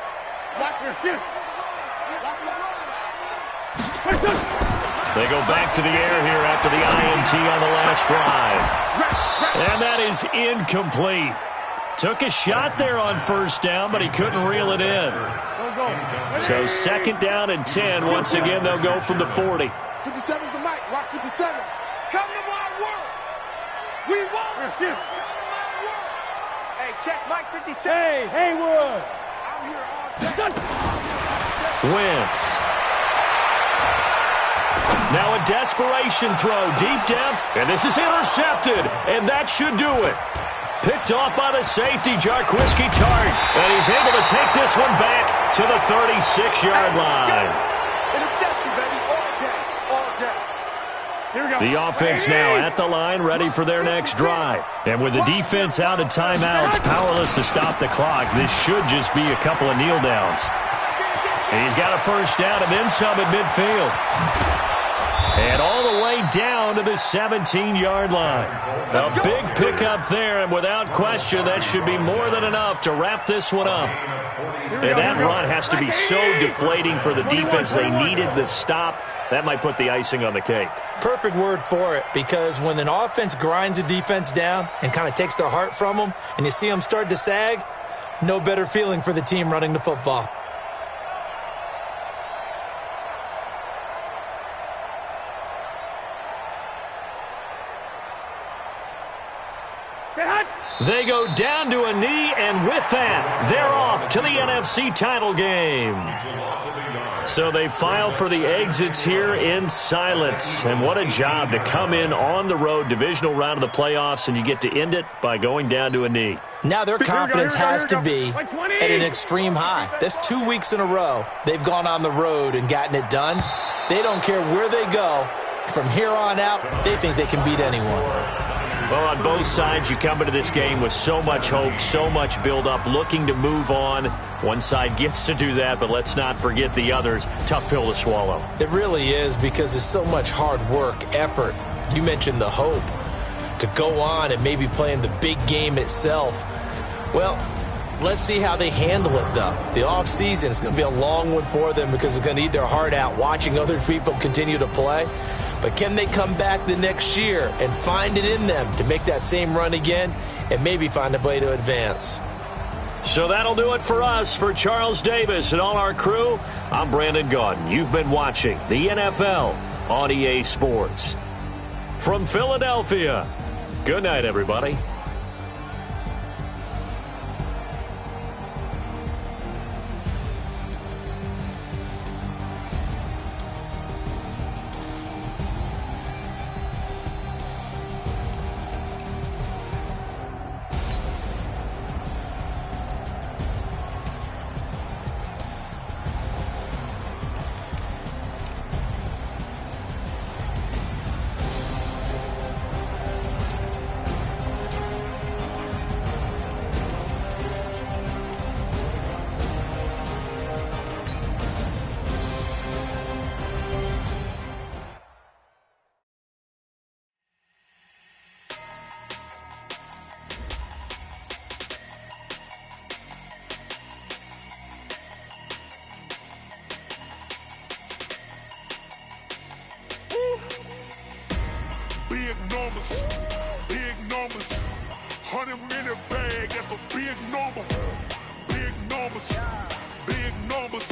They go back to the air here after the INT on the last drive. And that is incomplete. Took a shot there on 1st down, but he couldn't reel it in. So 2nd down and 10. Once again, they'll go from the 40. 57's the mic. Watch 57. Come to my world. We won't. Hey, check Mike 57. Hey, Haywood. I'm here all day. Wentz. Now a desperation throw deep down, and this is intercepted, and that should do it. Picked off by the safety, Jarquiski Tart, and he's able to take this one back to the 36-yard line. Interception, baby, all day. Here we go. The offense now at the line, ready for their next drive. And with the defense out of timeouts, powerless to stop the clock, this should just be a couple of kneel downs. And he's got a 1st down and then some at midfield. And all the way down to the 17-yard line. A big pickup there, and without question, that should be more than enough to wrap this one up. And that run has to be so deflating for the defense. They needed the stop. That might put the icing on the cake. Perfect word for it, because when an offense grinds a defense down and kind of takes their heart from them, and you see them start to sag, no better feeling for the team running the football. They go down to a knee, and with that, they're off to the NFC title game. So they file for the exits here in silence. And what a job to come in on the road, divisional round of the playoffs, and you get to end it by going down to a knee. Now their confidence has to be at an extreme high. That's 2 weeks in a row they've gone on the road and gotten it done. They don't care where they go. From here on out, they think they can beat anyone. Well, on both sides, you come into this game with so much hope, so much build-up, looking to move on. One side gets to do that, but let's not forget the others. Tough pill to swallow. It really is, because there's so much hard work, effort. You mentioned the hope to go on and maybe play in the big game itself. Well, let's see how they handle it, though. The offseason is going to be a long one for them, because they're going to eat their heart out watching other people continue to play. But can they come back the next year and find it in them to make that same run again and maybe find a way to advance? So that'll do it for us. For Charles Davis and all our crew, I'm Brandon Gaudin. You've been watching the NFL on EA Sports. From Philadelphia, good night, everybody. numbers. 100-minute bag, that's a big number. Big numbers, big numbers.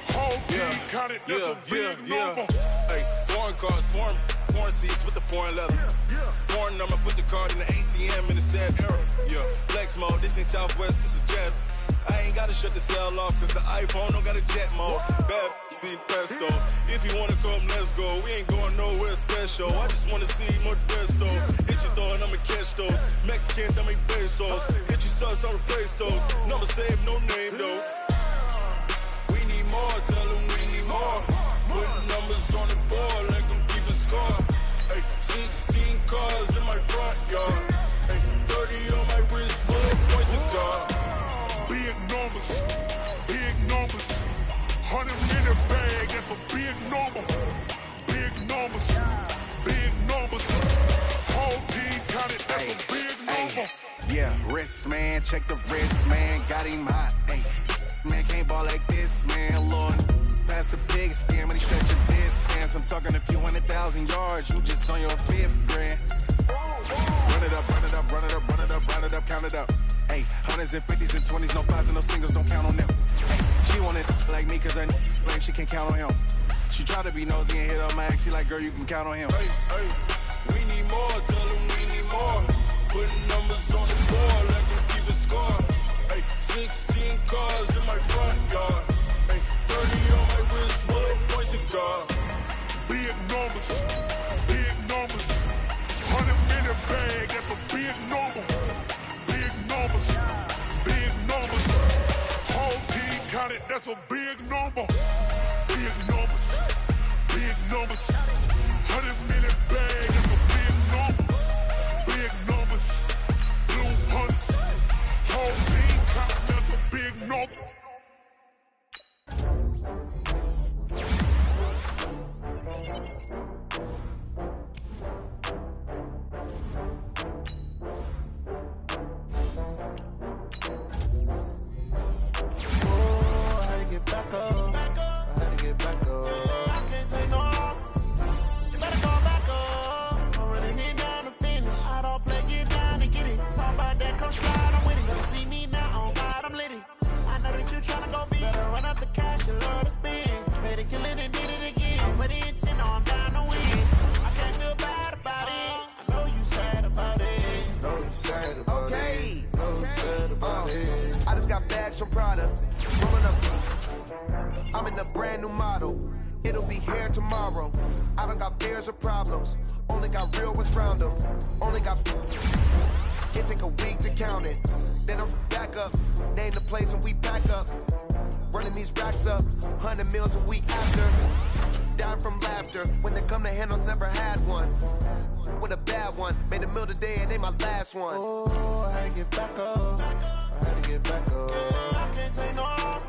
Whole team counted, that's a big number. Hey, foreign cars, foreign seats with the foreign leather. Foreign number, put the card in the ATM in the sad era. Yeah, flex mode, this ain't Southwest, this is Jet. I ain't gotta shut the cell off, cause the iPhone don't got a jet mode. Bad need pesto. If you wanna come, let's go. We ain't going nowhere special. I just wanna see more Desto. Hit your throw and I'ma catch those. Mexican, I make pesos. Hit your sauce, I'll replace those. Number save, no name though. We need more, tell them we need more. Putting numbers on the board, let them keep a score. Hey, 16 cars in my front yard. Hey, 30 on my wrist, full of points of God. Big numbers, big numbers. 100-minute bag, that's a big number. Big numbers, big numbers. Whole team counted, that's a big number. Yeah, wrist man, check the wrist man, got him hot. Ay, man can't ball like this, man. Lord, past the big scam, when he stretch your distance. I'm talking a few 100,000 yards, you just on your 5th grand. Run it up, run it up, run it up, run it up, run it up, count it up. Hey, 100s and 50s and 20s, no 5s and no singles, don't count on them. Ay, she want it like me, cause her blame, she can't count on him. She try to be nosy and hit up my ex, she like, girl, you can count on him. Hey, we need more, tell them we need more. Putting numbers on the board, let them keep a score. Hey, 16 cars in my front yard. Hey, 30 on my wrist, full of points of God. Big numbers, big numbers. 100-minute bag, that's a big number. Big numbers, big numbers. Whole team counted, that's a big number. Big numbers, big numbers. 100-minute bag, that's a big number. Big numbers, blue hunts. Whole team counted, that's a big number. Back up. I had to get back up. I can't take no loss. You better go back up. I'm running it down to finish. I don't play, get down and get it. Talk about that, come slide, I'm with it. Better see me now, on God, I'm lit it. I know that you tryna go big. Better run up the cash, you love to spend. Better kill it and did it again. Put it in 10, no, I'm down to win. I can't feel bad about it. I know you sad about it. Know you sad about it. Know you sad about it. I just got bags from Prada. Rolling up. I'm in a brand new model. It'll be here tomorrow. I don't got fears or problems. Only got real ones round them. Only got. It take a week to count it. Then I'm back up. Name the place and we pack up. Running these racks up. 100 meals a week after. Down from laughter. When they come to handles, never had one. With a bad one. Made a meal today and they my last one. Oh, I had to get back up. I had to get back up. I can't take no loss.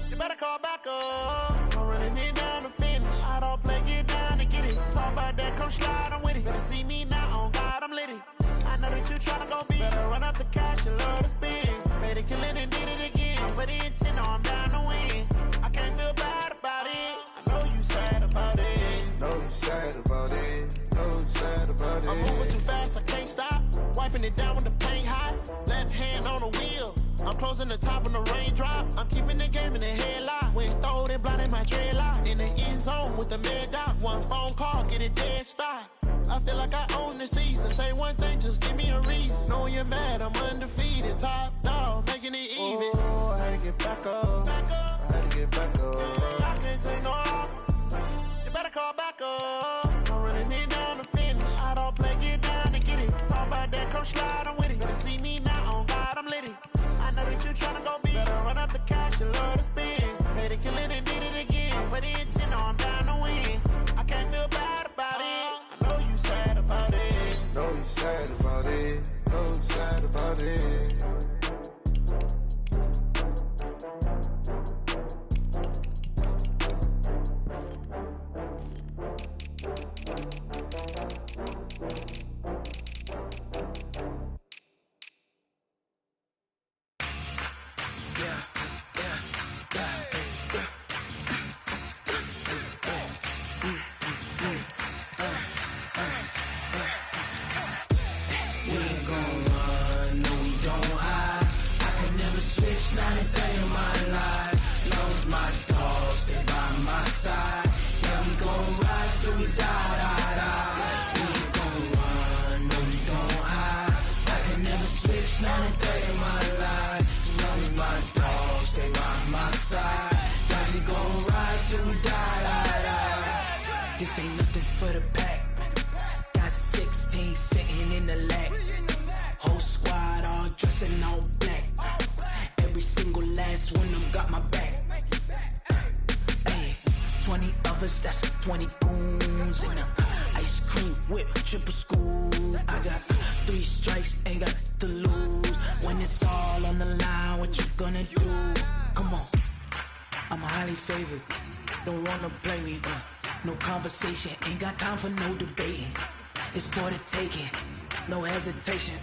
You better call back up. I'm running it down to finish. I don't play, get down and get it. Talk about that, come slide, I'm with it. Better see me now, on God, I'm lit it. I know that you tryna go big. Better run up the cash, you love to spend. Better kill it and did it again. Put it in 10, no, I'm down to win. I can't feel bad about it. I know you sad about it. Know you sad about it. Know you sad about it. I'm moving too fast, I can't stop. Wiping it down when the paint hot. Left hand on the wheel. I'm closing the top when the raindrop. I'm keeping the game in the headlock. When throw it blind in my dreadlock. In the end zone with the mad dot. One phone call, get it dead stop. I feel like I own the season. Say one thing, just give me a reason. Knowing you're mad, I'm undefeated. Top dog, making it even. Oh, I had to get back up. I had to get back up. I can't take no loss. You better call back up. I'm running it down to finish. I don't play, get down and get it. Talk about that, come slide, I'm with it. Better see me now, on God, I'm lit it. I know that you tryna go big. Better run up the cash, you love to spend. Better kill it and did it again. Put it in 10, no, I'm down to win. I can't feel bad about it. I know you sad about it. Know you sad about it. Know you sad about it. triple school. I got 3 strikes, ain't got to lose. When it's all on the line, what you gonna do? Come on, I'm highly favored. Don't wanna play me, no conversation. Ain't got time for no debating. It's for the taking, no hesitation.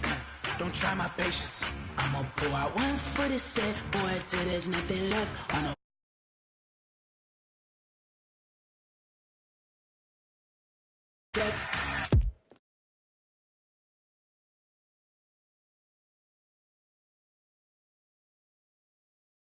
Don't try my patience. I'ma pour out one for the set, boy, till there's nothing left on a step.